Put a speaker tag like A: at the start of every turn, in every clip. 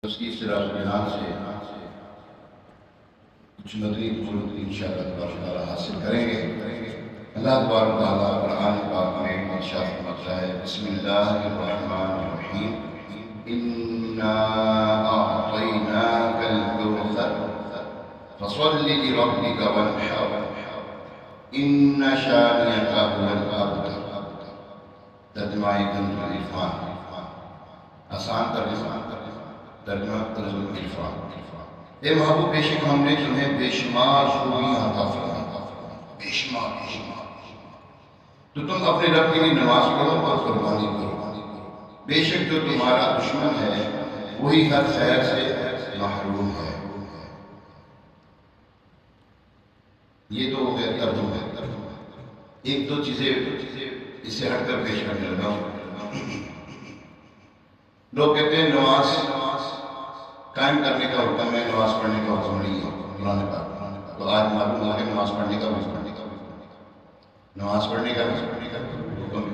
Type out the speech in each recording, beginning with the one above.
A: اس کی اصطلاح بیان سے کچھ مدنی بزرگ انشاءاللہ تعالی حاصل کریں گے۔ اللہ تبارک و تعالیٰ قرآن پاک میں ارشاد فرماتا ہے، بسم اللہ الرحمن الرحیم، انا اعطیناک الکوثر فصل لربک وانحر ان شانئک هو الابتر۔ ترجمہ کنز العرفان، آسان ترجمہ کنز العرفان۔ اے محبوب، بے شک ہم نے تمہیں بے شمار خوبیاں عطا فرمائیں، بے شمار تو تم اپنے رب کے لیے نماز پڑھو اور قربانی کرو۔ بے شک جو تمہارا دشمن ہے وہی ہر خیر سے محروم ہے۔ یہ تو ہو گیا ترجمہ۔ ایک دو چیزیں اس سے ہٹ کر پیش کرنے لگا ہوں۔ لوگ کہتے ہیں نماز قائم کرنے کا حکم ہے، نماز پڑھنے کا حکم نہیں ہے قرآن پاک۔ تو آج معلوم ہوا کہ نماز پڑھنے کا حکم۔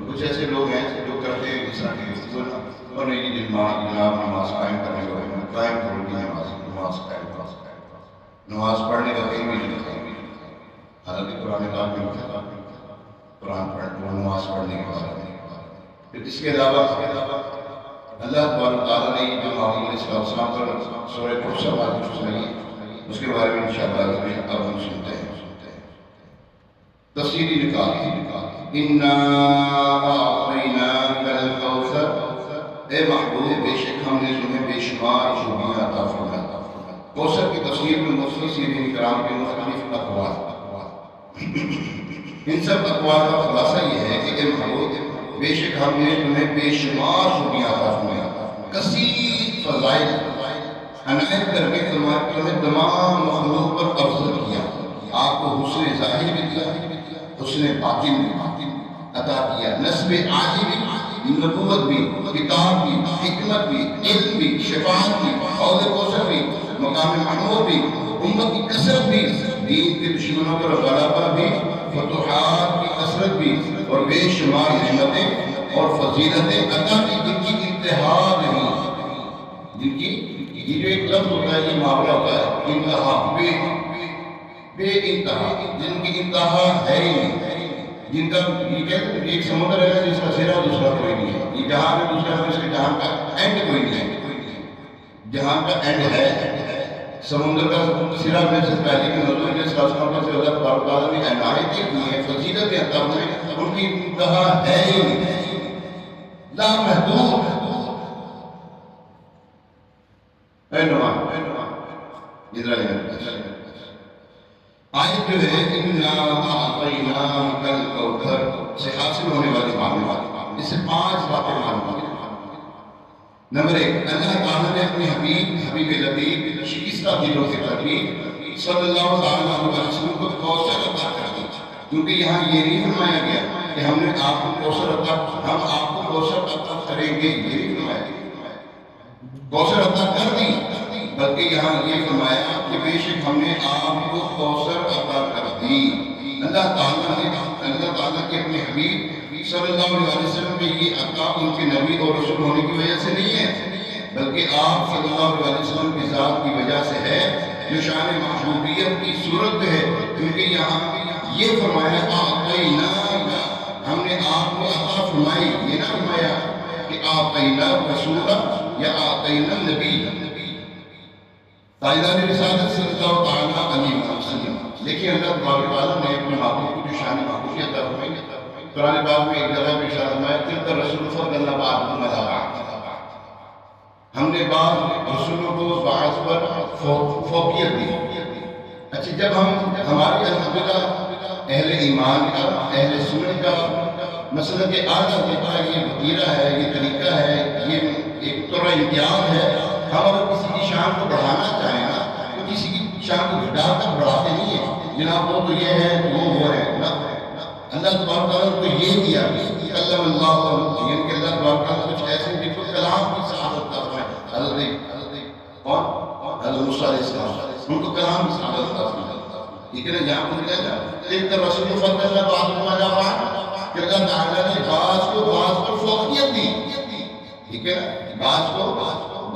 A: کچھ ایسے لوگ ہیں جو کرتے ہیں اس طرح کی اور نہیں جناب نماز قائم کرنے کا حکم ہے، قائم کرو گی نماز قائم، نماز پڑھنے کا کہیں بھی نہیں۔ حالانکہ قرآن پاک میں قرآن پڑھ نماز پڑھنے کے بارے میں۔ پھر اس کے علاوہ اللہ تبارک و تعالیٰ نے جو محمد علیہ السلام پر سورہ کوثر نازل فرمائی ہے اس کے بارے میں انشاءاللہ اب ہم سنتے ہیں۔ تفسیری نکال، انا اعطیناک الکوثر، اے محبوب بے شک ہم نے تمہیں بے شمار خوبیاں عطا فرمائیں۔ کوثر کی تفسیر میں مفسرین کرام کے مختلف اقوال، ان سب اقوال کا خلاصہ یہ ہے کہ اے محبوب بے شک ہم نے تمہیں بے شمار خوبیاں عطا فرمائیں، کثیر فضائل عنایت کر کے تمہیں تمام مخلوق پر افضل کیا۔ آپ کو حسن ظاہر بھی دیا، حسن باطن بھی عطا کیا، نسب عالی بھی، نبوت بھی، کتاب بھی، حکمت بھی، علم بھی، شفاعت بھی، حوض کوثر بھی، مقام محمود بھی، امت کی کثرت بھی، دین کے دشمنوں پر غلبہ بھی، فتوحات کی کثرت بھی، اور بے شمار نعمتیں اور فضیلتیں عطا کی جن کی انتہا نہیں، جن کی یہ جو ایک لفظ ہوتا ہے، یہ محاورہ ہوتا ہے انتہا، بے انتہا، جن کی انتہا ہے ہی نہیں، جن کا یہ کہتے ہیں ایک سمندر ہے جس کا سرا دوسرا کوئی نہیں ہے، یہ جہاں میں دوسرا ہے، اس کے جہاں کا اینڈ کوئی نہیں ہے، جہاں کا اینڈ ہے سمندر کا سرا میں سے پہلے کے نظر کے ساسنوں پر سے اللہ تبارک و تعالیٰ نے عنایتیں کی ہیں، فضیلتیں عطا فرمائیں، ان کی انتہا ہے ہی نہیں، لا محدود۔ اے نوان ادھر آیت جو ہے انا اعطیناک الکوثر سے حاصل ہونے والی معلومات، اس سے 5 باتیں معلوم ہیں۔ نمبر 1، اللہ تعالیٰ نے اپنے حبیب لطیف شکستہ دلوں کے حبیب صلی اللہ علیہ وسلم کو کوثر عطا کر دی، کیونکہ یہاں یہ نہیں فرمایا گیا کہ ہم نے آپ کو کوثر عطا کریں گے، یہ نہیں فرمایا گیا، کوثر عطا کر دی، بلکہ یہاں یہ فرمایا کہ بے شک ہم نے آپ کو کوثر عطا کر دی۔ اللہ تعالیٰ کے اپنے حبیب صلی اللہ علیہ وسلم میں یہ عطا ان کے نبی اور رسول ہونے کی وجہ سے نہیں ہے، بلکہ آپ صلی اللہ علیہ وسلم کی ذات کی وجہ سے ہے، جو شان محبوبیت کی صورت ہے، کیونکہ یہاں یہ فرمایا اعطیناک، ہم نے آپ کو عطا فرمائی، یہ نہ فرمایا کہ اعطینا رسول یا اعطینا النبی۔ تاجدار رسالت صلی اللہ علیہ وسلم، لیکن اللہ تبارک و تعالیٰ نے اپنے محبوب کو جو شان محبوبیت عطا فرمائی، قرآن پاک میں ایک جگہ میں ارشاد فرمایا تلک الرسل فضلنا بعضهم علی بعض، ہم نے بعض رسولوں کو بعض پر فوقیت دی۔ اچھا، جب ہماری الحمدللہ اہل ایمان کا، اہل سنت کا مسئلہ کہ آدھا دیتا یہ وطیرہ ہے، یہ طریقہ ہے، یہ ایک طرح امتیاز ہے، ہم اگر کسی کی شان کو بڑھانا چاہیں نا تو کسی کی شان کو گھٹا کر بڑھاتے نہیں ہیں، جناب وہ تو یہ ہے، وہ ہے نا۔ اللہ تبارک تعالیٰ نے تو یہ کیا، کلم اللہ، یعنی کہ اللہ تبارک تعالیٰ کچھ ایسے جن کو کلام کی سعادت کا فرمائے، حضرت موسیٰ علیہ السلام ان کو کلام کی سعادت کا فرمائے، ٹھیک ہے نا۔ جہاں پر کہتا ہے تلک الرسل فضلنا بعضهم علی بعض، کہ اللہ تعالیٰ نے بعض کو بعض پر فوقیت دی، ٹھیک ہے نا، بعض کو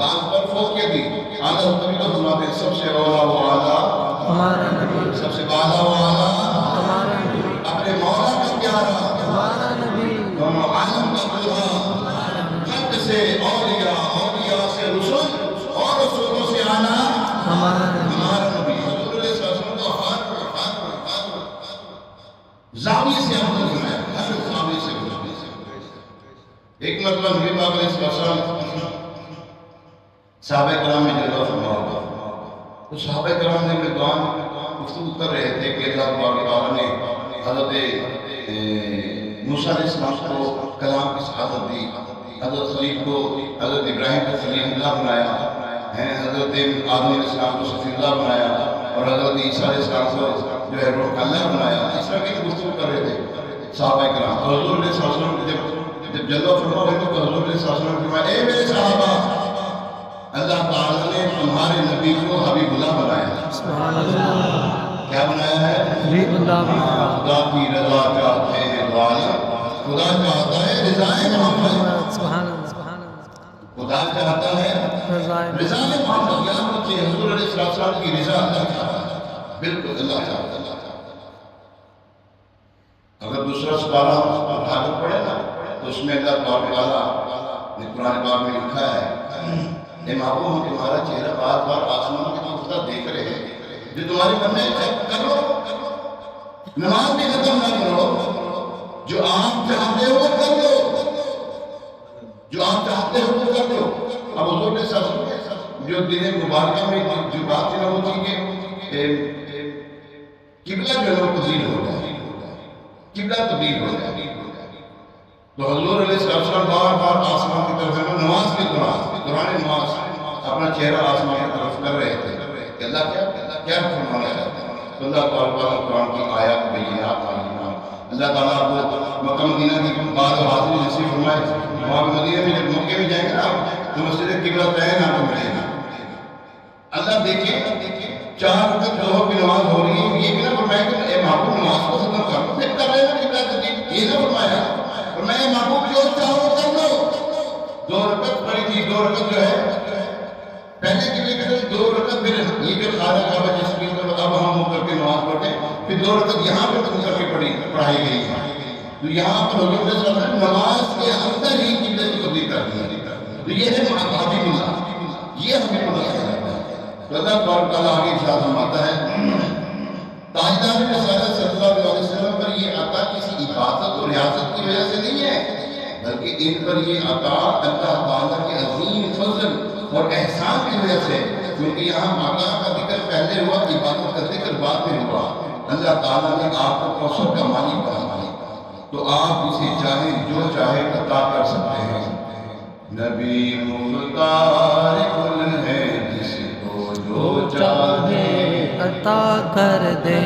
A: بعض پر فوقیت دی اعلیٰ تبھی تو فرماتے ہیں سب سے اولا و اعلیٰ
B: ہمارا نبی،
A: سب سے بالا و اعلیٰ
B: ہمارا نبی،
A: اپنے مولا کا پیارا
B: ہمارا نبی،
A: دونوں عالم کا دلہا خلق سے اولیاء، اولیاء سے رسول اور رسولوں سے اعلیٰ
B: ہمارا نبی،
A: ہمارا نبی حضور علیہ السلام کو ہر زاویے سے افضل بنایا، ہر زاویے سے افضل۔ ایک مرتبہ نبی پاک علیہ السلام صحابہ کرام میں جلوہ فرما ہوگا تو صحابہ کرام نے میدان گفتگو کر رہے تھے کہ اللہ تبارک تعالیٰ نے حضرت موسیٰ علیہ السلام کو کلام کی سعادت دی، حضرت خلیل کو حضرت ابراہیم کو خلیل اللہ بنایا، حضرت آدم علیہ السلام کو صفی اللہ بنایا، اور حضرت عیسیٰ علیہ السلام کو جو ہے روح اللہ بنایا۔ اس طرح کی گفتگو کر رہے تھے صحابہ کرام۔ اور حضور علیہ السلام جب جلوہ فرما ہوئے تو حضور علیہ السلام نے فرمایا اے میرے صحابہ، اللہ تعالیٰ نے تمہارے نبی کو حبیب اللہ بنایا۔
B: سبحان اللہ،
A: کیا بنایا ہے؟
B: حبیب اللہ،
A: خدا کی رضا چاہتے ہیں دو عالم، خدا چاہتا ہے رضائے محمد،
B: سبحان اللہ، سبحان اللہ،
A: خدا چاہتا ہے
B: رضائے
A: رضائے محمد۔ یہاں پر حضور علیہ السلام کی رضا اللہ چاہتا ہے، بالکل اللہ چاہتا ہے۔ اگر دوسرا سپارہ اٹھا کر پڑھے نا تو اس میں اللہ تبارک تعالیٰ نے قرآن پاک میں لکھا ہے اے محبوب ہم تمہارا چہرہ بار بار آسمان کی طرف دیکھ رہے ہیں، جو تمہارے من میں کر لو، نماز بھی ختم نہ کرو، جو آپ چاہتے ہو وہ کر لو، جو آپ چاہتے ہو وہ کر لو۔ اب حضور نے سب جو دن مبارکہ میں جو بات ہے وہ تھی کہ قبلہ جو ہے وہ تبدیل ہو جائے، قبلہ تبدیل ہو جائے۔ تو حضور علیہ السلام بار بار آسمان کی طرف نماز کے دوران نماز اپنا چہرہ آسمان کی طرف کر رہے تھے کہ اللہ کیا فرمانا چاہتے ہیں۔ تو اللہ تعالیٰ قرآن کی آیات بینات اللہ تعالیٰ آپ کو مکہ مدینہ کی بعد و حاضری نصیب فرمائے۔ وہاں مدینہ میں جب مکے میں جائیں گے نا تو مسجد قبلہ تین آپ کو ملے گا۔ اللہ دیکھیں 4 رکعت ظہر کی نماز ہو رہی ہے، یہ بھی نہ فرمایا کہ اے محبوب نماز کو ختم کر پھر کر لینا قبلہ تبدیل، یہ نہ فرمایا۔ اور میں محبوب جو چاہو کر لو۔ 2 رکعت پڑھی تھی، 2 رکعت جو ہے پہلے کی بھی 2 رکعت پھر یہ جو خانہ کعبہ جس کی طرف اب ہم کر کے نماز پڑھتے ہیں، پھر 2 رکعت یہاں پہ ختم کر کے پڑھائی گئی ہے۔ تو یہاں پر حضور صلی اللہ علیہ وسلم نماز کے اندر ہی قبلے کی تبدیل کر دی۔ تو یہ ہے حبیب اللہ، یہ حبیب اللہ ہے۔ تو اللہ تبارک تعالیٰ آگے ارشاد فرماتا ہے تاجدار رسالت صلی اللہ علیہ وسلم پر یہ عطا کسی عبادت اور ریاضت کی وجہ سے نہیں ہے، بلکہ ان پر یہ عطا اللہ تعالیٰ کے عظیم فضل اور احسان کی وجہ سے، کیونکہ یہاں عطا کا ذکر پہلے ہوا، عبادت کا ذکر بعد میں ہوا۔ اللہ تعالیٰ نے آپ کو کوثر کا مالک بنا دیا، تو آپ اسے چاہیں جو چاہے عطا کر سکتے ہیں۔ نبی مختار کل ہے جس کو جو چاہے
B: عطا کر دے،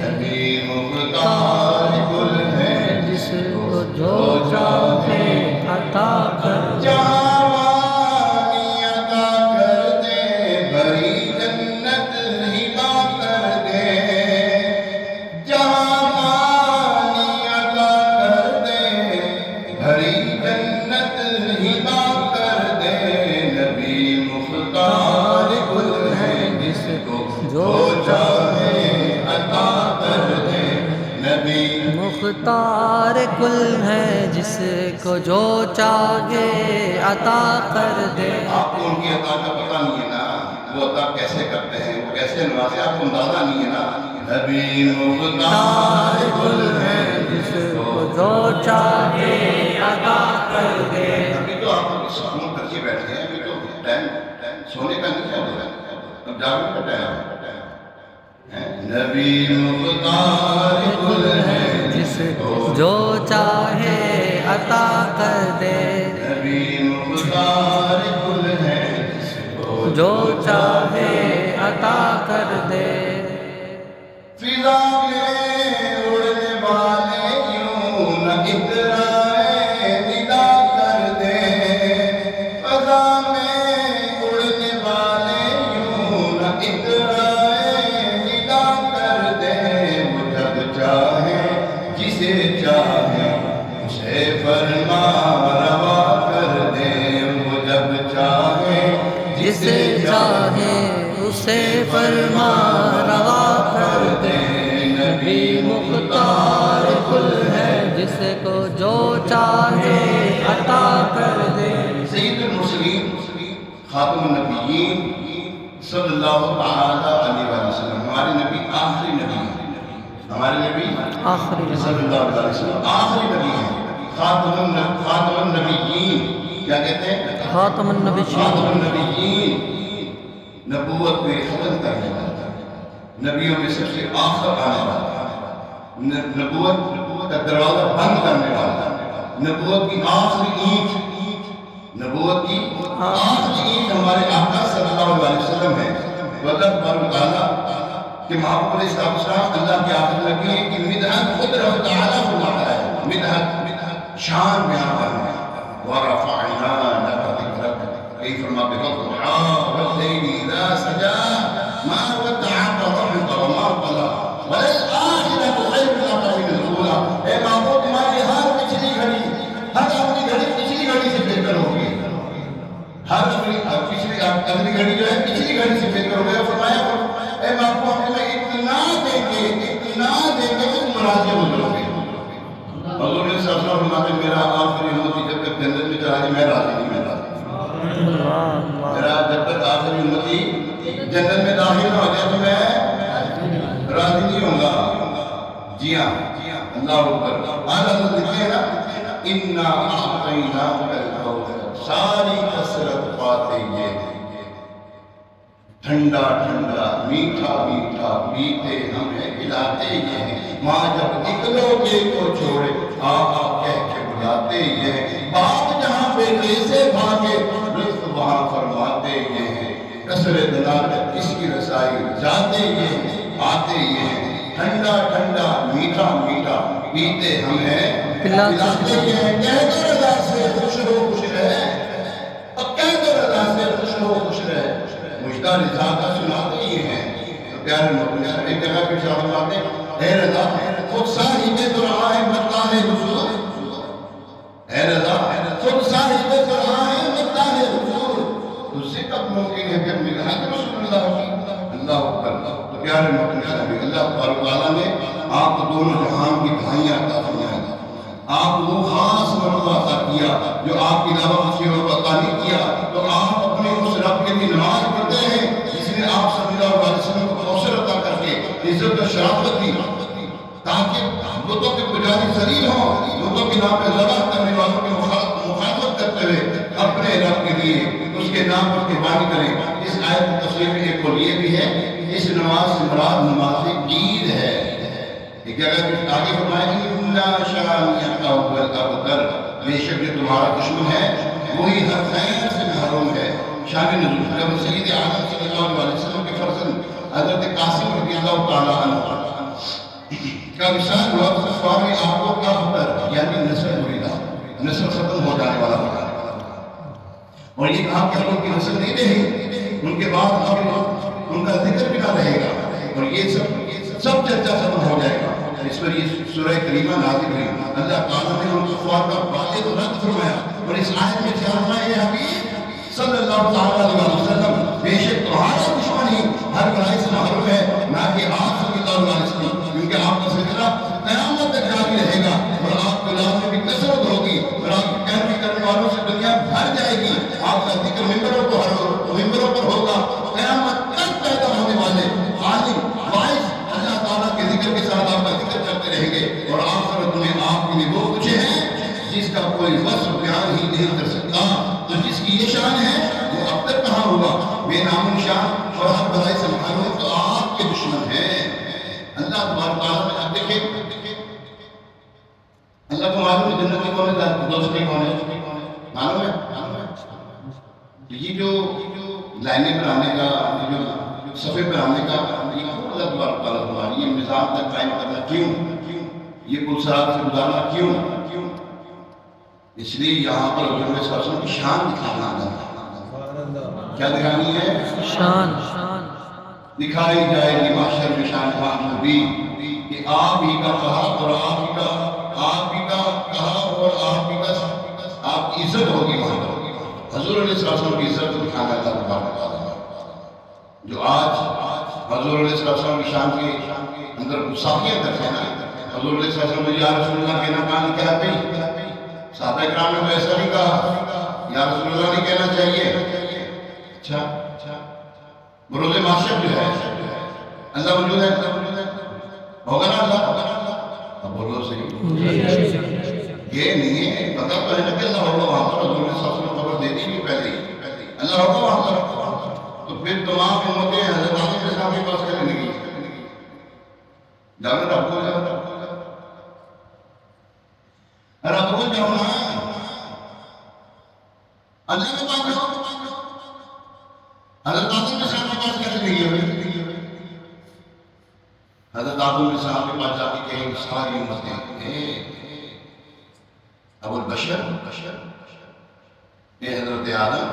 A: نبی مختار کل ہے
B: جس کو جو چاہے عطا کر دے،
A: جوانی عطا کر دے، بھری جنت ہبا کر دے، جوانی عطا کر دے، بھری جنت ہبا کر دے، نبی مختار کل ہے جس کو جو چاہے عطا کر دے، نبی
B: مختار کل ہے جس کو جو چاہے عطا کر دے۔
A: آپ کو ان کی عطا کا پتہ نہیں ہے نا، وہ عطا کیسے کرتے ہیں، وہ کیسے نوازے، آپ کو اندازہ نہیں ہے نا۔ نبی مختار کل ہے
B: جس کو جو چاہے عطا کر دے۔
A: ابھی تو آپ لوگ سکون کر کے بیٹھے ہیں، ابھی تو ٹائم سونے کا نہیں ہے، اب جاگنے کا ٹائم ہے۔ نبی مختار کل ہے
B: جس کو جو چاہے عطا کر دے،
A: نبی مختار کل ہے جس کو
B: جو چاہے عطا کر دے۔
A: فضا میں اڑنے والے یوں نہ اترائے ندا کر دے، فضا میں اڑنے والے یوں نہ اترائے ندا کر دے، وہ جب چاہے جسے چاہے اسے فرما روا کر دے، وہ جب چاہے
B: اسے فرما روا کر دے، نبی مختار کل ہے جس کو جو چاہے عطا کر دے۔
A: سید المرسلین خاتم النبیین صلی اللہ تعالی علیہ وسلم، ہمارے نبی آخری نبی ہیں، ہمارے نبی
B: آخری
A: صلی اللہ علیہ وسلم آخری نبی ہیں، خاتم النبیین، کیا کہتے ہیں؟
B: خاتم النبیین،
A: خاتم النبیین، نبوت میں ختم کرنے والا، نبیوں میں سب سے آخر آنے والا، نبوت کا دروازہ بند کرنے والا، نبوت کی آخری اینٹ، نبوت کی آخری اینٹ ہمارے آقا صلی اللہ علیہ وسلم ہے۔ اللہ تبارک تعالیٰ کہ محبوب علیہ السلام اللہ کی آخر لگی ہے کہ مدحت خود رب تعالیٰ فرماتا ہے، مدحت شان بیان کرنا ہے۔ وَرَفَعْنَا لَكَ ذِكْرَكَ، کئی فرماتے ہیں وَالضُّحَىٰ وَاللَّيْلِ إِذَا سَجَىٰ مَا وَدَّعَكَ رَبُّكَ وَمَا قَلَىٰ وَلَلْآخِرَةُ خَيْرٌ لَكَ مِنَ الْأُولَىٰ۔ اے محبوب تمہاری ہر پچھلی گھڑی، ہر اپنی گھڑی پچھلی گھڑی سے بہتر ہوگی، ہر پچھلی اگلی گھڑی جو ہے پچھلی گھڑی سے بہتر ہوگی۔ فرمایا اے محبوب ہم تمہیں اتنا دیں گے کہ تم راضی ہو جاؤ گے۔ حضور نے صلی اللہ علیہ وسلم فرماتے میرا آخری امتی جب تک جنت میں چلا جائے میں راضی نہیں، میں راضی نہیں، میرا جب تک آخری امتی جنت میں داخل نہ ہو جائے تو میں راضی نہیں ہوں گا۔ جی ہاں، اللہ اکبر، حضرت لکھتے ہیں نا اِنَّا أَعْطَيْنَاكَ الْكَوْثَرَ، ساری کثرت پاتے یہ ٹھنڈا ٹھنڈا میٹھا میٹھا پیتے ہمیں پلاتے یہ ہیں، ماں جب اکلو کے کو چھوڑے آقا کہہ کے بلاتے یہ ہیں، باپ جہاں بیٹے سے بھاگے لطف وہاں فرماتے یہ ہیں، قصر دلالت اس کی رسائی جاتے یہ ہیں، آتے یہ ہیں، ٹھنڈا ٹھنڈا میٹھا میٹھا پیتے ہمیں پلاتے یہ ہیں، کہہ دو رضا سے خوش ہو خوش رہے، اب کہہ دو رضا سے خوش ہو خوش رہے، مجدہ رضا کا سناتے ہی ہیں۔ تو پیارے محترم ایک جگہ پہ شاہ فرماتے اے رضا خود صاحب دعائیں مطلع حضور، اے رضا خود صاحب دعائیں مطلع حضور، تجھ سے کب ممکن ہے کہ مدحت رسول اللہ کی۔ اللہ اکبر۔ تو پیارے محترم اللہ تبارک تعالیٰ نے آپ کو دونوں جہان کی دھائیاں عطا فرمائیں، آپ کو وہ خاص مرتبہ عطا کیا جو آپ کی علاوہ کسی اور کو عطا نہیں کیا، تو آپ اپنے اس رب کے لیے نماز پڑھتے ہیں جس نے آپ صلی اللہ علیہ وسلم کو کوثر عطا کر کے عزت و شرافت دی تاکہ بتوں کے پجاری ذلیل ہوں، بتوں کے نام پہ ذبح کرنے والوں کی مخالفت کرتے ہوئے اپنے رب کے لیے اس کے نام پر قربانی کریں۔ اس آیت کی تفسیر میں ایک قول یہ بھی ہے اس نماز سے مراد نماز عید ہے۔ ایک جگہ آگے فرمایا اِنَّا شَانِئَكَ هُوَ الْأَبْتَرُ، بے شک جو تمہارا دشمن ہے وہی ہر خیر سے محروم ہے۔ شان نزول جب سید اعظم صلی اللہ علیہ وسلم کے فرزند حضرت قاسم رضی اللہ تعالیٰ عنہ کا وصال ہوا تو سوال میں آپ کو ابتر یعنی نسل مریدہ، نسل ختم ہو جانے والا ہوگا، اور یہ کہا کہ ان کی نسل نہیں رہی، ان کے بعد اب ان کا ذکر بھی نہ رہے گا، اور یہ سب چرچا ختم ہو جائے گا۔ اس پر یہ سورہ کریمہ نازل ہوئی، اللہ تعالیٰ نے ان کفار کا باطل رد فرمایا، اور اس آیت میں کیا فرمایا ہے حبیب صلی اللہ علیہ وسلم بے شک تمہارا دشمن ہی ہر برائی سے محروم ہے، نہ کہ آپ صلی اللہ علیہ وسلم، کیونکہ آپ کا سلسلہ قیامت تک جاری رہے گا، اور آپ کے لحاظ میں بھی کثرت ہوگی، اور آپ کی پیروی کرنے والوں سے دنیا بھر جائے گی، آپ کا ذکر ممبروں پر ہوگا، قیامت تک پیدا ہونے والے عالم واعظ اللہ تعالیٰ کے ذکر کے ساتھ آپ کا ذکر کرتے رہیں گے، اور آخرت میں آپ کے لیے وہ کچھ ہیں جس کا کوئی وصف بیان ہی نہیں کر سکتا۔ تو جس کی یہ شان ہے وہ اب تک کہاں ہوگا، بے نام و نشان اور ہر بھلائی سے محروم تو آپ کے دشمن ہیں۔ اللہ تبارک تعالیٰ نے اب دیکھیں اللہ کو معلوم ہے جنت کی کون ہے، دوست کی کون ہے، معلوم ہے؟ یہ جو لائنیں بنانے کا، جو صفحے بنانے کا اللہ تبارک تعالیٰ ہماری یہ نظام تک قائم کرنا کیوں، یہ پلسرات سے گزارنا کیوں؟ اس لیے یہاں پر حضور صلی اللہ علیہ وسلم کی شان دکھانا ہے۔ کیا دکھانی ہے؟ شان دکھائی جائے گی محشر میں شان محمودی کہ آپ ہی کا کہا اور آپ ہی کا کہا اور آپ ہی کا آپ کی عزت ہوگی وہاں پر۔ حضور علیہ السلام کی عزت دکھانا اللہ تبارک تعالیٰ۔ جو آج حضور علیہ السلام کی شان کے اندر گستاخیاں کرتے ہیں نا، حضور علیہ السلام نے یا رسول اللہ کہنا کہاں کیا بھائی؟ صحابہ کرام نے تو ایسا نہیں کہا، یا رسول اللہ نہیں کہنا چاہیے۔ اچھا بروز معاشر جو ہے اللہ موجود ہے، ہوگا نا اللہ؟ اب بولو صحیح، یہ نہیں ہے پتہ تو ہے نا کہ اللہ ہوگا وہاں پر، حضور علیہ السلام نے خبر دے دی نہیں پہلے ہی، اللہ ہوگا وہاں پر، تو پھر تمام امتیں حضرت آدم علیہ السلام کے پاس کرنے لگی، جانا رب کو جانا، رب کو جانا اللہ کے پاس جاؤ، حضرت آدم علیہ السلام کے پاس کرنے لگی، حضرت آدم علیہ السلام کے پاس جا کے کہیں ساری امتیں ابو البشر، اے حضرت آدم،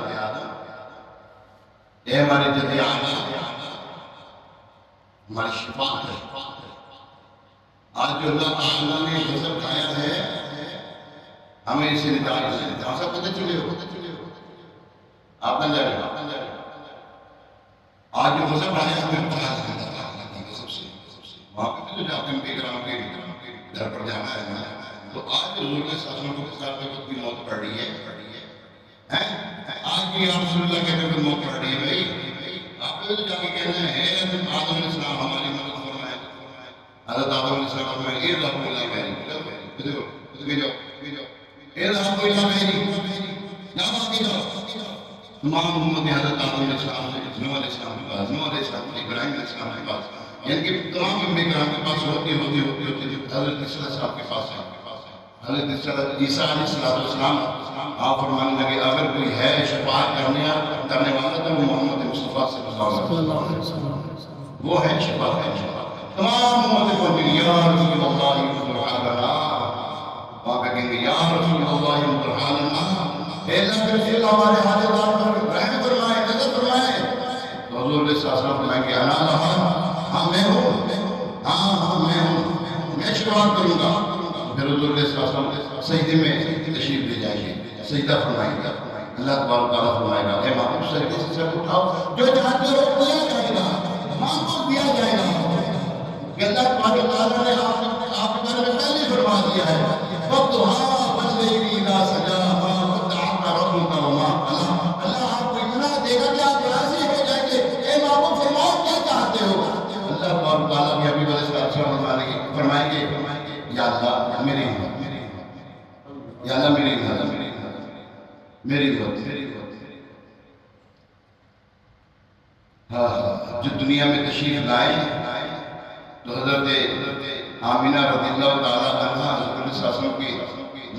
A: اے ہمارے جد اعلیٰ، ہماری شفاعت ہے، آج جو اللہ تعالیٰ نے غضب کھایا ہے ہمیں اسے نجات ہے، جہاں سب پتہ چلے ہو آپ نہ جائے، آج جو غضب آیا ہمیں پتہ ہے اللہ تعالیٰ کی غضب سے، وہاں پہ تو جاتے ہیں بیگرام کے در پر جانا ہے نا، تو آج حضور کے ساتھوں کو پسار پہ خود کی موت پڑ رہی ہے، آج بھی یا رسول اللہ کہتے ہیں موت پڑ رہی ہے بھائی، آپ کو تو جا کے کہنا ہے اے آدم علیہ السلام ہماری مدد فرمائے، حضرت آدم علیہ السلام فرمائے اے رب اللہ میری، اے رب اللہ میری، یا باقی جاؤ، تمام امت حضرت آدم علیہ السلام سے نوح علیہ السلام کے پاس، نوح علیہ السلام سے ابراہیم علیہ السلام کے پاس، یعنی کہ تمام انبیاء کرام کے پاس ہوتے حضرت عیسیٰ علیہ السلام کے پاس ہے، حضرت عیسیٰ علیہ السلام آپ فرمانے لگے اگر کوئی ہے شفاعت کرنے والا تو وہ محمد مصطفیٰ صلی اللہ علیہ وسلم، وہ ہے شفاعت، تمام امت کو یا رسول اللہ مدرحالنا، وہاں پہ کہیں گے یا رسول اللہ مدرحالنا، اے اللہ کے رسول ہمارے حاجتار پر رحم فرمائے، نظر فرمائے، تو حضور علیہ السلام فرمائیں کہ انا لہا، ہاں میں ہوں، ہاں میں ہوں، میں شفاعت کروں گا، پھر حضور علیہ السلام سجدے میں تشریف لے جائیں گے، سجدہ فرمائیں گے، اللہ تبارک تعالیٰ فرمائے گا اے محبوب سجدے سے سر اٹھاؤ، جو چاہتے ہو دیا جائے گا، محبوب دیا جائے گا، کہ اللہ تبارک تعالیٰ نے آپ کے بارے میں پہلے فرما دیا ہے، وَقْتُهَا وَاللَّيْلِ إِذَا سَجَاهَا وَدَّعَكَ رَبُّكَ وَمَا قَلَىٰ، اللہ آپ کو اتنا دے گا کہ آپ راضی ہو جائیں گے، اے محبوب فرماؤ کیا چاہتے ہو، اللہ تبارک تعالیٰ بھی حبیب علیہ السلام فرمائیں گے یا اللہ میری امت، یا اللہ میری امت، میری امت، جو دنیا میں تشریف لائے تو حضرت آمینہ رضی اللہ تعالیٰ عنہ حضرت علیہ السلام کی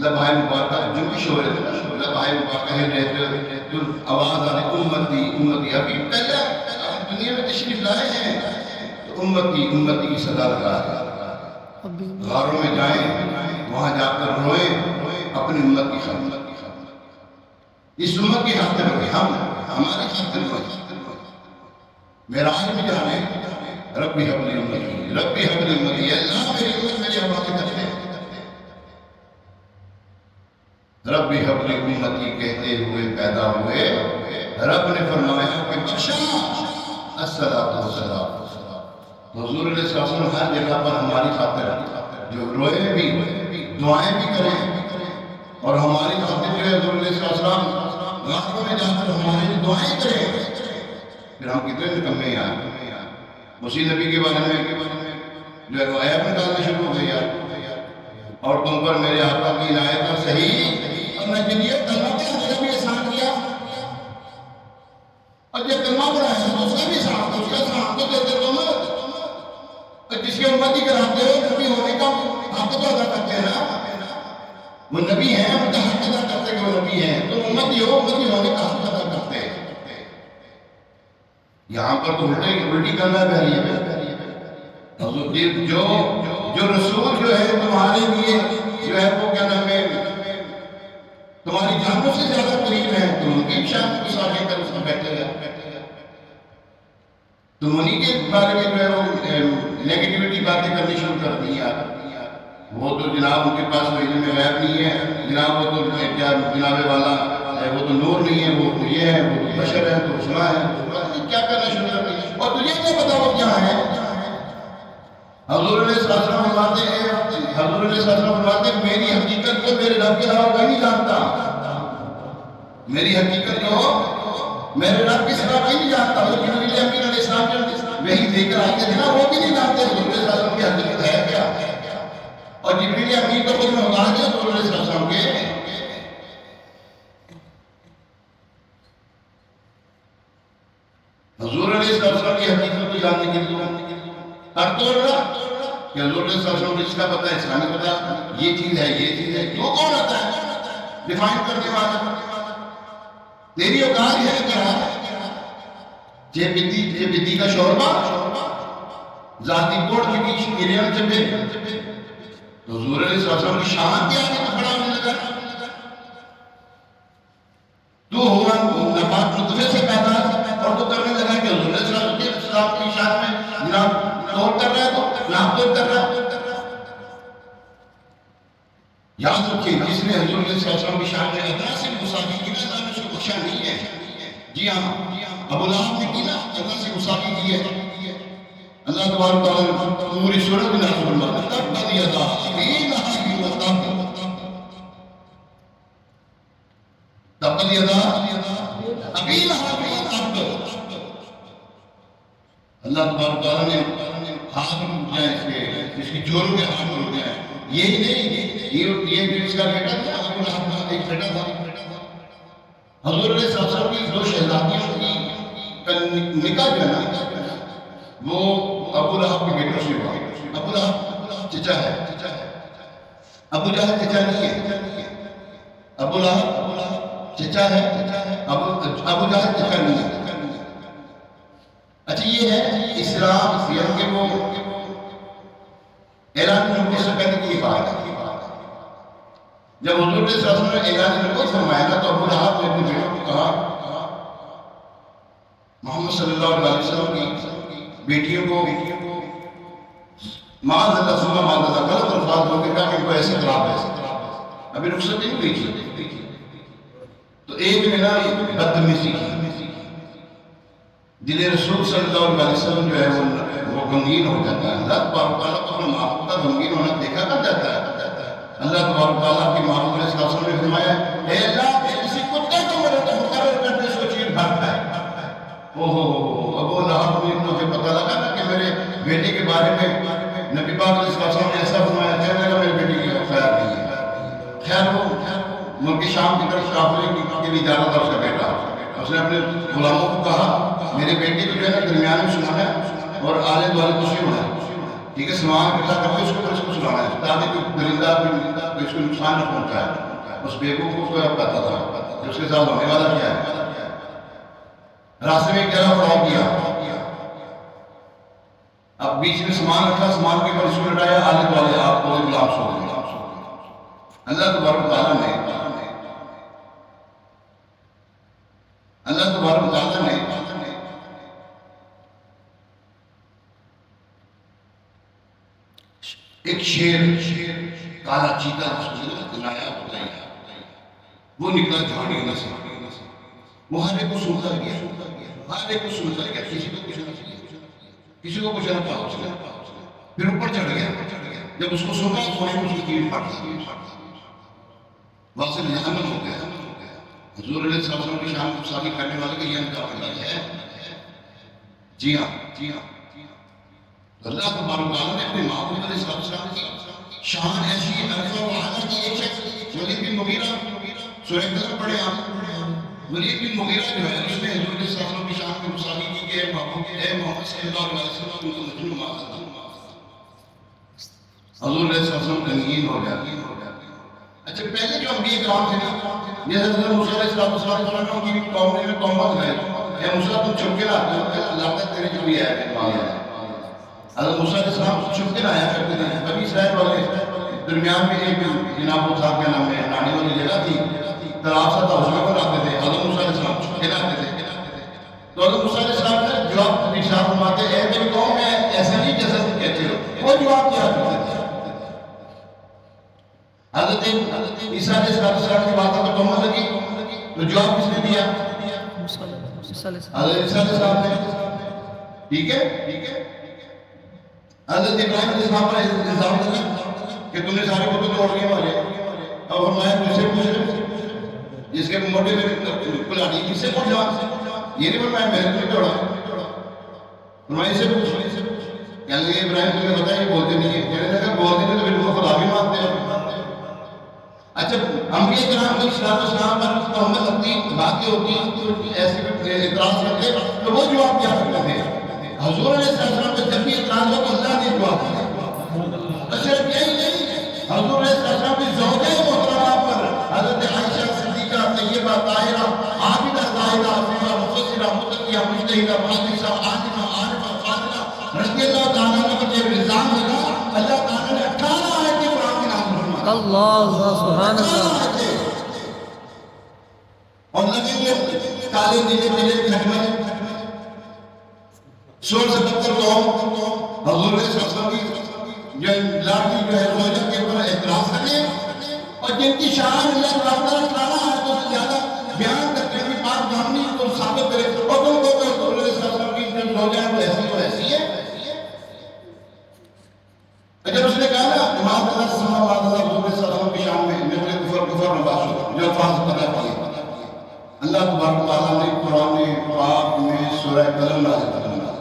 A: لبھائے مبارکہ جنبش ہو رہے تھے، لبھائے مبارکہ ہے رہتے جو آواز آنے امتی امتی، ابھی پہلے دنیا میں تشریف لائے ہیں تو امتی امتی کی صدا لگا ہے، غاروں میں جائیں وہاں جا کر روئیں اپنی امت کی خدمت، اس امت کی خاطر روئیں، ہم ہماری خاطر روئیں، معراج میں جانے ربی حبلی امتی، ربی حبلی امتی، اللہ میری امت میری حوالے کرتے ہیں، ربی حبلی امتی کہتے ہوئے پیدا ہوئے، رب نے فرمایا کہ بخشا الصلاۃ والسلام، حضور علیہ السلام ہر جگہ پر ہماری خاطر جو روئے بھی دعائیں بھی کریں اور ہماری خاطر جو ہے حضور علیہ السلام غاروں میں جا کر ہماری دعائیں کریں، پھر ہم کتنے نکمے ہیں، اسی نبی کے بارے میں جو ہے وہ عیب نکالنا شروع ہو گئی اور تم پر میرے آقا کی عنایت صحیح اور نجدیت کلمہ پڑھا نے بھی احسان کیا، اور جب کلمہ پڑھا ہے تو اس کا بھی احسان، اس کا احسان تو دیتے تم، اور جس کی امتی کراتے ہو نبی ہونے کا حق تو ادا کرتے ہیں نا، وہ نبی ہیں ان کا حق ادا کرتے کہ وہ نبی ہیں، تم امتی ہو، امتی ہونے کا حق ادا کرتے ہیں، یہاں پر تو الٹی کرنا بہری ہے، جو رسول جو ہے تمہارے لیے جو ہے وہ کیا نام ہے تمہاری جانوں سے زیادہ قریب ہے، تم ان کی شان کو ساتھ کر اس میں بیٹھے گا، تم انہی کے بارے میں جو ہے وہ نیگیٹیوٹی باتیں کرنی شروع کر دی ہیں، وہ تو جناب ان کے پاس علم غیب نہیں ہے، جناب وہ تو جناب والا وہ تو نور نہیں ہے، وہ یہ ہے، وہ تو بشر ہے، تو اسما ہے، کیا کرنا شروع کر دی کیا ہے؟ حضور علیہ السلام فرماتے ہیں، حضور علیہ السلام فرماتے ہیں میری حقیقت کو میرے رب کے علاوہ کوئی نہیں جانتا، میری حقیقت کو میرے رب کے سوا کوئی نہیں جانتا۔ حضرت جبریل امین علیہ السلام جو وہی دے کر آتے تھے نا، وہ بھی نہیں جانتے حضور علیہ السلام کی حقیقت ہے کیا، اور جبریل امین کو خود محتاج ہے حضور علیہ السلام کے۔ حضور علیہ السلام کی حقیقت کو جاننے کے لیے ہر طور کہ حضور علیہ السلام کو اس کا پتہ ہے، اس کا نہیں پتہ، یہ چیز ہے، یہ چیز ہے، وہ کون ہوتا ہے ڈیفائن کرنے والا؟ تیری اوقات ہے کیا؟ جے بدی کا شوربہ ذاتی کوڑ کے بیچ میرے چپے، حضور علیہ السلام کی شان کیا ہے بڑا ہونے لگا؟ تو ہوا نفاق نطفے سے پیدا اور تو کرنے لگا کہ حضور علیہ السلام کی شان میں جناب توڑ کر رہا ہے، تو ناپ توڑ کر رہا ہے۔ یاد رکھیں جس نے حضور علیہ السلام کی شان میں ادنا سے گستاخی کی نا، اس کو بخشا نہیں ہے۔ جی ہاں، ابو لہب نے کی نا، ادنا سے گستاخی کی ہے، اللہ تبارک تعالیٰ پوری سورت میں نازل فرماتا ہے تبت یدا ابی لہب وتب، تبت یدا ابی لہب وتب۔ اللہ تبارک تعالیٰ نے ہاتھ رک جائیں اس کی جوروں کے ہاتھ رک جائیں، یہی نہیں یہ جو اس کا بیٹا تھا ابو لہب کا ایک بیٹا تھا، حضور علیہ السلام کی دو شہزادیوں کی نکاح جو ہے نا وہ ابو لہب کے بیٹوں سے ہوا۔ ابو لہب چچا ہے، ابو جہل چچا نہیں ہے، ابو لہب چچا ہے، ابو جہل چچا نہیں ہے۔ اچھا یہ ہے اسلام یعنی کہ وہ اعلان نبوت سے پہلے کی بات ہے۔ جب حضور علیہ السلام نے اعلان نبوت فرمایا نا تو ابو لہب نے اپنے بیٹوں کو کہا محمد صلی اللہ علیہ وسلم کی بیٹیوں کو معاذ اللہ سنہ معاذ اللہ غلط الفاظ ہو کے کہا کہ ان کو ایسے طلاق ہے، ابھی رخصت نہیں ہوئی تھی، تو ایک نے نا بدتمیزی کی، دل رسول صلی اللہ علیہ وسلم جو ہے وہ غمگین ہو جاتا ہے۔ اللہ تبارک تعالیٰ کو اپنے محبوب کا غمگین ہونا دیکھا کر جاتا ہے۔ اللہ تبارک تعالیٰ کی محبوب علیہ السلام نے فرمایا اے اللہ کسی کتے کو میرے کو مقرر کرنے سے وہ چیز بھاگتا ہے۔ ابو لہب نے مجھے پتہ لگا نا کہ میرے بیٹے کے بارے میں نبی پاک علیہ السلام نے ایسا فرمایا، کہنے لگا میرے بیٹے کی خیر نہیں ہے۔ خیر وہ ملک شام کی طرف قافلے کے لیے جانا تھا اس کا بیٹا، اس نے اپنے غلاموں کو کہا میرے بیٹے کو جو ہے نا درمیان میں سنانا ہے اور آلے دوالے کو نہیں ہونا ہے، ٹھیک ہے، سامان اکٹھا کر کے اس کو پھر اس کو سنانا ہے تاکہ کوئی درندہ کوئی اس کو نقصان نہ پہنچائے۔ اس بیوقوف کو کوئی پتا تھا کہ اس کے ساتھ ہونے والا کیا ہے۔ راستے میں ایک جگہ فراغ کیا، اب بیچ میں سامان رکھا، سامان کے اوپر اس کو لٹایا، آلے دوالے آپ کو غلام سو گئے۔ اللہ تبارک تعالیٰ نے ایک شیر کالا چیتا بنایا، وہ نکلا جھاڑیوں میں سے، وہ ہر ایک کو سنتا گیا، ہر ایک کو سنتا گیا، کسی کو کچھ نہ کسی کو کچھ نہ پہنچا، پھر اوپر چڑھ گیا، جب اس کو سنا تو اس کی تیر پھٹ گئی، واصل جہنم ہو گیا۔ حضور علیہ السلام کی شان کو ثابت کرنے والے کا یہ انکار ہے۔ جی ہاں، اللہ تبارک تعالیٰ نے اپنے محبوب علیہ السلام کی شان ایسی عرفہ و عادہ کی ایک شخص ولید بن مغیرہ، سورہ قدر پڑھے آپ، ولید بن مغیرہ جو ہے اس نے حضور علیہ السلام کی شان کو مساوی کی کہ اے محمد صلی اللہ علیہ وسلم کو مجنون معاذ اللہ۔ حضور علیہ السلام غمگین ہو جاتے ہیں۔ اچھا پہلے جو انبیاء کرام تھے نا، یہ حضرت موسیٰ علیہ السلام کی قوم نے قومت گئے، اے موسیٰ تم چھپ کے لاتا تیرے جو بھی ہے حضرت موسیٰ علیہ السلام چھپ کے لایا کرتے تھے۔ بنی اسرائیل والے درمیان میں ایک جناب وہ تھا کیا نام ہے نانے والی جگہ تھی، تالاب سا تھا، اس میں پر آتے تھے، حضرت موسیٰ علیہ السلام چھپ کے لاتے تھے۔ تو حضرت موسیٰ علیہ السلام نے جواب ارشاد فرماتے اے میری قوم میں ایسا نہیں جیسا تم کہتے ہو، وہ جواب کیا کرتے تھے۔ حضرت عیسیٰ علیہ السلام کی باتوں پر تہمت لگی تو جواب کس نے دیا؟ حضرت عیسیٰ علیہ السلام نے۔ ٹھیک ہے حضرت ابراہیم علیہ السلام پر الزام لگا کہ تم نے سارے بتوں توڑ دیے والے. اب فرمایا مجھ سے پوچھ رہے جس کے موٹے میں کلاڑی اس سے پوچھ جاؤ. یہ نہیں فرمایا میں نے تمہیں توڑا. فرمایا اس سے پوچھ. کہنے لگے ابراہیم تمہیں پتا ہے بولتے نہیں ہے. کہنے لگا بولتے نہیں تو پھر تم خدا بھی مانتے ہو. اچھا انبیاء کرام علیہ السلام پر تہمت اپنی باتیں ہوتی ہیں ایسے اعتراض کرتے تو وہ جواب کیا کرتے تھے. حضور علیہ السلام پہ جب بھی اعتراض ہو تو اللہ نے جواب دیا. صرف یہی نہیں حضور علیہ السلام کی زوجہ محترمہ پر حضرت عائشہ صدیقہ طیبہ طاہرہ عابدہ زاہدہ عفیفہ مفسرہ متقیہ مجتہدہ محدثہ عالمہ عارفہ فاضلہ رضی اللہ تعالیٰ عنہ پر جب الزام لگا اللہ تعالیٰ نے 18 آیتیں قرآن کے نام فرمائی.
B: اللہ سبحان اللہ.
A: اور لگے ہوئے کالے نیلے پیلے کھٹمل 16-17 قوم حضور علیہ السلام کی جو لاڈلی جو ہے زوجہ کے اوپر اعتراض کرنے اور جن کی شان اللہ تعالیٰ 18 آیتوں سے زیادہ بیان کرتے ہیں کہ پاک دامنی کو ثابت کرے اور تم کو حضور علیہ السلام کی جو زوجہ ہے وہ ایسی تو ایسی ہے. جب اس نے کہا نا امام اللہ صلی اللہ علیہ وسلم کی شان میں میرے کفر نباز جو الفاظ پتہ کیے اللہ تبارک و تعالیٰ نے قرآن پاک میں سورہ قلم نازل فرمایا.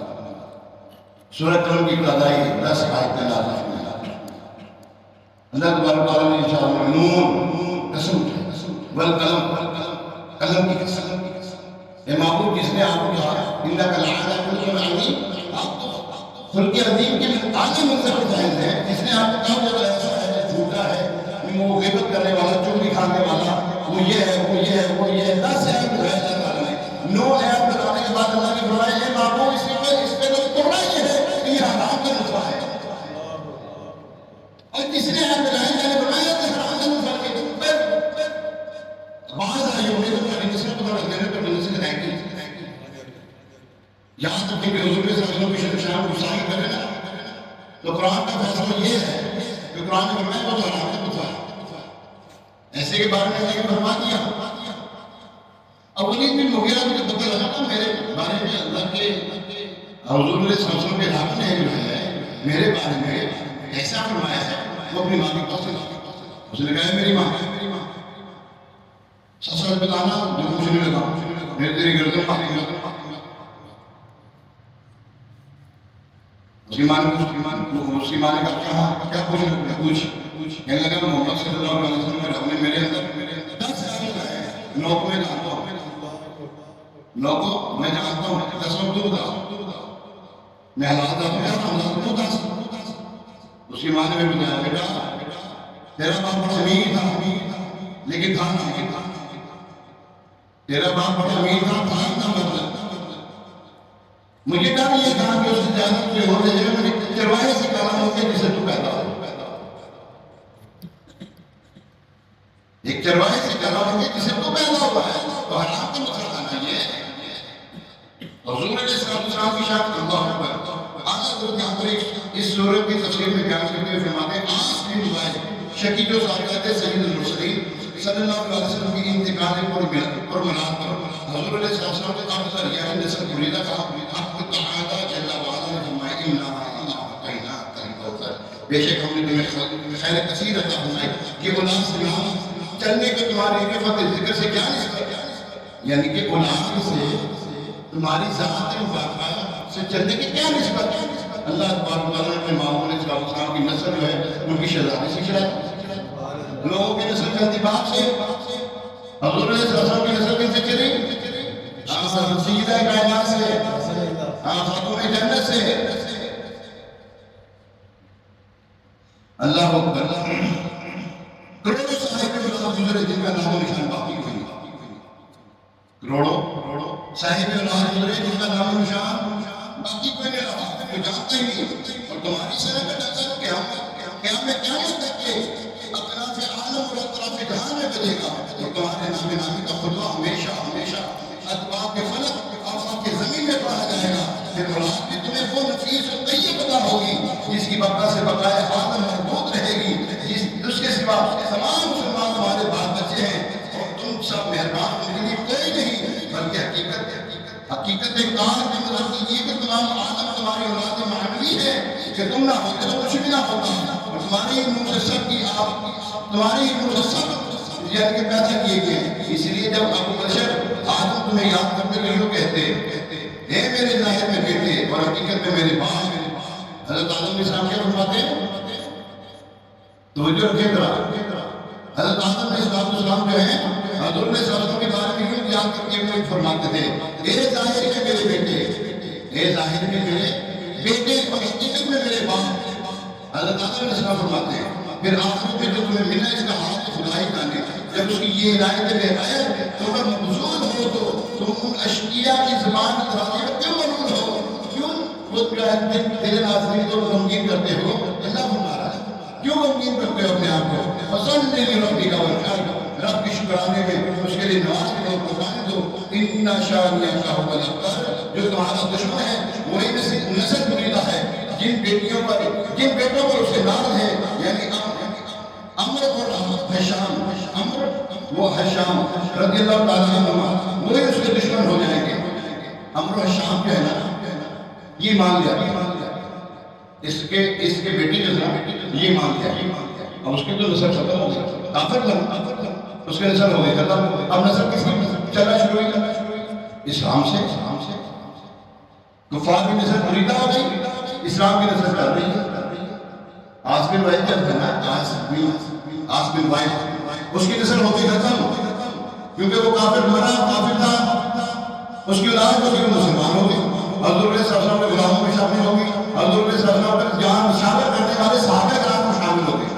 A: سورہ قلم کی ابتدائی 10 آیتیں نازل فرمائی. اللہ تبارک و تعالیٰ نے انشاءاللہ نون قسم والقلم قلم کی قسم. اے معبود جس نے آپ کو کہا انک لعلی خلق عظیم خلق عظیم کے آگے منظر پر جائز ہے. جس نے آپ کو کہا وہ ایسا ہے جھوٹا ہے وہ غیبت کرنے والا چغلی کھانے والا وہ یہ ہے وہ یہ ہے وہ یہ ہے 10 ایپ جو ہے اللہ تعالیٰ نے 9 ایپ بتانے کے بعد اللہ نے فرمایا اے معبود اس پہ تو توڑنا یہ ہے کہ یہ حرام کا نطفہ ہے. اور کس نے ایپ بتایا میں نے فرمایا کہ حرام کا نطفہ ہے. بعض آئی ہوئے تو ہماری نسل کو بڑھ گئے تو نسل رہ گئی. یہاں تک کہ حضور صلی اللہ علیہ وسلم کی شرم گسائی کرے نا تو قرآن کا فیصلہ یہ ہے کہ قرآن نے فرمایا وہ حرام کا نطفہ ہے. ایسے کے بارے میں اللہ نے فرما دیا. اب ولید بن مغیرہ مجھے پتہ لگا تھا میرے بارے میں اللہ کے حضور علیہ السلام کے رابط نے جو ہے میرے بارے میں ایسا فرمایا ہے. وہ اپنی ماں کے پاس اس نے کہا میری ماں سچ سچ بتانا جو پوچھنے لگا میرے تیری گردن پاکی گردن اس کی ماں نے کہا کیا پوچھ کہنے لگا محمد صلی اللہ علیہ وسلم نے رب نے میرے اندر 10 سال لگائے 9 کو میں جانتا ہوں 9 کو میں جانتا ہوں 10 تو بتا میں حالات آپ میں حالات تو بتا. اس کی ماں نے بھی بتایا بیٹا تیرا باپ بڑا امیر تھا لیکن تھا نہیں. تیرا باپ بڑا امیر تھا نہ مطلب مجھے ڈر یہ تھا کہ اس سے زیادہ کوئی ہونے جگہ میں نے چرواہے سے کہا ہو کہ جسے تو پیدا ہو. ایک چرواہے سے کہا ہو کہ جسے تو پیدا ہوا ہے تو حرام کا مطلب آنا یہ ہے. حضور علیہ السلام کی شان اللہ اکبر. آج حضرت یہاں پر اس سورت کی تفسیر میں بیان کرتے ہوئے فرماتے ہیں آخری روایت شکی جو صاحبات سید المرسلین صلی اللہ علیہ وسلم کی انتقال پر مناد پر حضور علیہ السلام کے قابل یعنی نسل بریدہ کا حق تعالی جل وعلا نے فرمایا انا اعطیناک الکوثر بے شک ہم نے تمہیں خیر کثیر عطا فرمائی کہ غلام سلام چلنے کو تمہاری رفت ذکر سے کیا نسبت یعنی کہ غلام سے تمہاری ذات مبارکہ سے چلنے کی کیا نسبت. اللہ تبارک و تعالیٰ نے معمول اسلام کی نسل جو ہے ان کی شہزادی سے چلائی. لوگوں کی نسل چلتی باپ سے حضور علیہ السلام کی نسل کن سے چلی سیدہ کائنات سے خاتون جنت سے. اللہ اکبر. کروڑوں صاحب اولاد گزرے جن کا نام و نشان باقی ہوئی. کروڑوں صاحب اولاد گزرے جن کا نام و نشان باقی کوئی نہیں رہا کوئی جانتا ہی نہیں. اور تمہاری سرح کا ڈاکٹر کہ ہم میں کیا مطلب کہ اطراف عالم اور اطراف جہاں میں بجے گا اور تمہارے نامی کا خطبہ ہمیشہ اتباع کے فلک آفاق کے زمین میں پڑھا جائے گا. پھر مراد بھی تمہیں وہ نفیس اور طیب عطا ہوگی جس کی بقا سے بقائے عالم محدود رہے گی. اس کے سوا تمام مسلمان تمہارے بال بچے ہیں اور تم سب مہربان ان کے لیے کوئی نہیں بلکہ حقیقت کار کی مدد کیجیے کہ تمام عالم کہ تم نہ ہوتے تو کچھ بھی نہ ہوتا، اور تمہاری منہ سے سب کی آپ تمہاری منہ سے سب یعنی کہ پیدا کیے گئے۔ اس لیے جب ابو بشر آدم تمہیں یاد کرتے ہوئے یوں کہتے اے میرے ظاہر میں بیٹے اور حقیقت میں میرے باپ، حضرت آدم علیہ السلام کیا فرماتے ہیں؟ توجہ رکھے ذرا، حضرت آدم علیہ السلام جو ہیں حضور نے سرزوں کے بارے میں یوں یاد کر کے وہ فرماتے تھے اے ظاہر میں میرے بیٹے، اے ظاہر میں میرے بیٹے اور حقیقت میں میرے باپ، حضرت آدم علیہ السلام فرماتے ہیں۔ پھر آخر میں جو تمہیں ملا اس کا حال تو خدا ہی جانے، جب اس کی یہ ہدایت میں آئے تو اگر مبذول ہو تو تم ان اشقیاء کی زبان کی ترازی میں کیوں مبذول ہو؟ کیوں وہ تیرے ناظرین کو غمگین کرتے ہو؟ اللہ فرما رہا ہے کیوں غمگین کرتے ہو اپنے آپ کو؟ پسند نہیں ربی کا ورکر، رب کی شکرانے میں اس کے لیے نماز کے لوگ قربانی دو۔ ان شانیہ کا ولکر، جو تمہارا دشمن ہے وہی نسل بریدہ ہے، جن بیٹیوں پر جن بیٹوں پر اس کے نام ہے، یعنی عمر اور حشام، عمر وہ حشام رضی اللہ تعالیٰ عنہ وہی اس کے دشمن ہو جائیں گے۔ عمر و حشام جو ہے نا یہ مان لیا، اس کے بیٹی جو ہے یہ مان لیا، اب اس کی تو نسل ختم ہو گئی، کافر تھا اس کے نسل ہو گئی ختم، اب نسل کس کی چلنا شروع ہوئی؟ اسلام سے کفار کی نسل بریدہ ہو گئی، اسلام کی نسل چل رہی ہے۔ آس بن وائل جب ہے نا آس بن وائل اس کی نسل ہو گئی ختم، کیونکہ وہ کافر مرا، کافر تھا، اس کی اولاد جو تھی مسلمان ہو گئی، حضور علیہ السلام کے غلاموں میں شامل ہو گئی، حضور علیہ السلام پر جان نشانہ کرنے والے صحابہ کرام میں شامل ہو گئے۔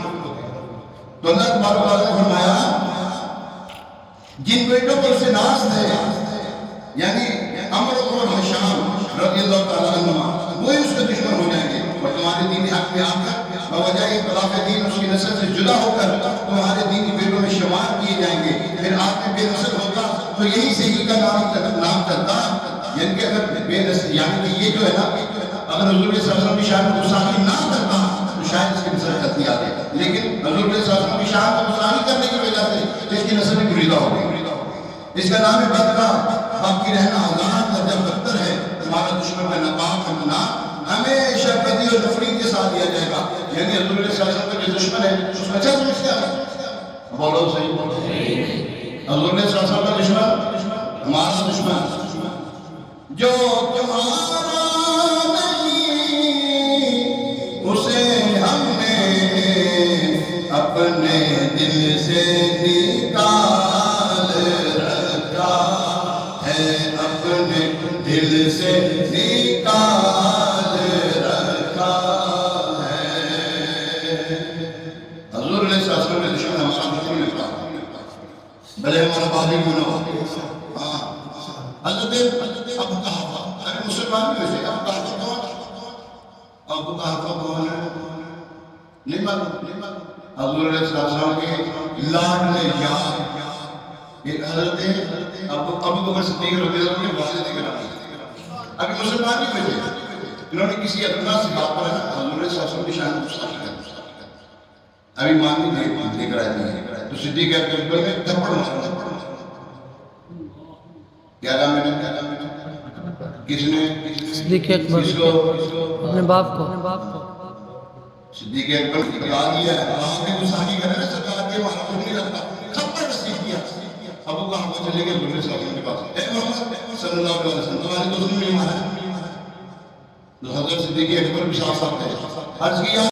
A: تو اللہ تبارک و تعالیٰ نے فرمایا جن بیٹوں پر سے ناز ہے، یعنی عمر اور حشام رضی اللہ تعالیٰ عنہ وہی اس کے دشمن ہو جائیں گے، اور تمہارے دینی حق میں آ کر بوجہ اختلاف دین اس کی نسل سے جدا ہو کر تمہارے دینی بیٹوں میں شمار کیے جائیں گے۔ پھر آپ میں بے نسل ہوگا تو یہی صحیح کا نام چلتا، یعنی کہ اگر بے نسل یعنی کہ یہ جو ہے نا اگر حضور صلی اللہ علیہ وسلم کی شان کو گستاخی نہ کرتا تو شاید اس کی نسل چلتی آتی، لیکن حضور صلی اللہ علیہ وسلم کی شان کو گستاخی کرنے کی وجہ سے اس کی نسل بھی بریدہ ہو گئی۔ اس کا نام ہے بدکار، باقی رہنا آزاد درجہ بدتر ہے، تمہارا دشمن کا ناپاک ہونا ہمیشہ بدی اور نفرین کے ساتھ دیا جائے گا، یعنی حضور علیہ السلام کا جو دشمن ہے اس کا اچھا سمجھتے ہیں، بولو صحیح بولو، حضور علیہ السلام کا دشمن ہمارا دشمن جو تمہارا نہیں اسے ہم نے اپنے دل سے نکال رکھا ہے، اپنے دل سے نکال رکھا ہے۔ حضور علیہ السلام کے دشمن ہمارا دشمن نکلا، بھلے ہمارا بابی گناہ ہو۔ حضرت ابو قحافہ اگر مسلمان بھی ہوئے ابو قحافہ کون؟ ابو قحافہ کون ہے؟ نہیں معلوم۔ حضور علیہ السلام کے لاڈلے یار ایک حضرت ابو بکر صدیق رضی اللہ عنہ کے والد کرام، ابھی مسلمان بھی ہوئے انہوں نے کسی ادنا سے بات پر حضور علیہ السلام کی شان گستاخی کر، ابھی مان نہیں دیکھ رہا ہے تو صدیق اکبر میں تھپڑ مارا، کیا کہا میں نے کس نے؟
B: صدیق اکبر اپنے باپ کو
A: صدیق اکبر کی کہا دیا ہے آپ نے گستاخی کر رہے ہیں سرکار کے وہاں کچھ نہیں لگتا، تھپڑ رسید کیا۔ ابو کہاں چلے گئے حضور صلی اللہ علیہ وسلم کے پاس، اے محمد صلی اللہ علیہ وسلم تمہارے دوست نے مارا، حضرت صدیق اکبر بھی ساتھ ساتھ ہے، عرض کیا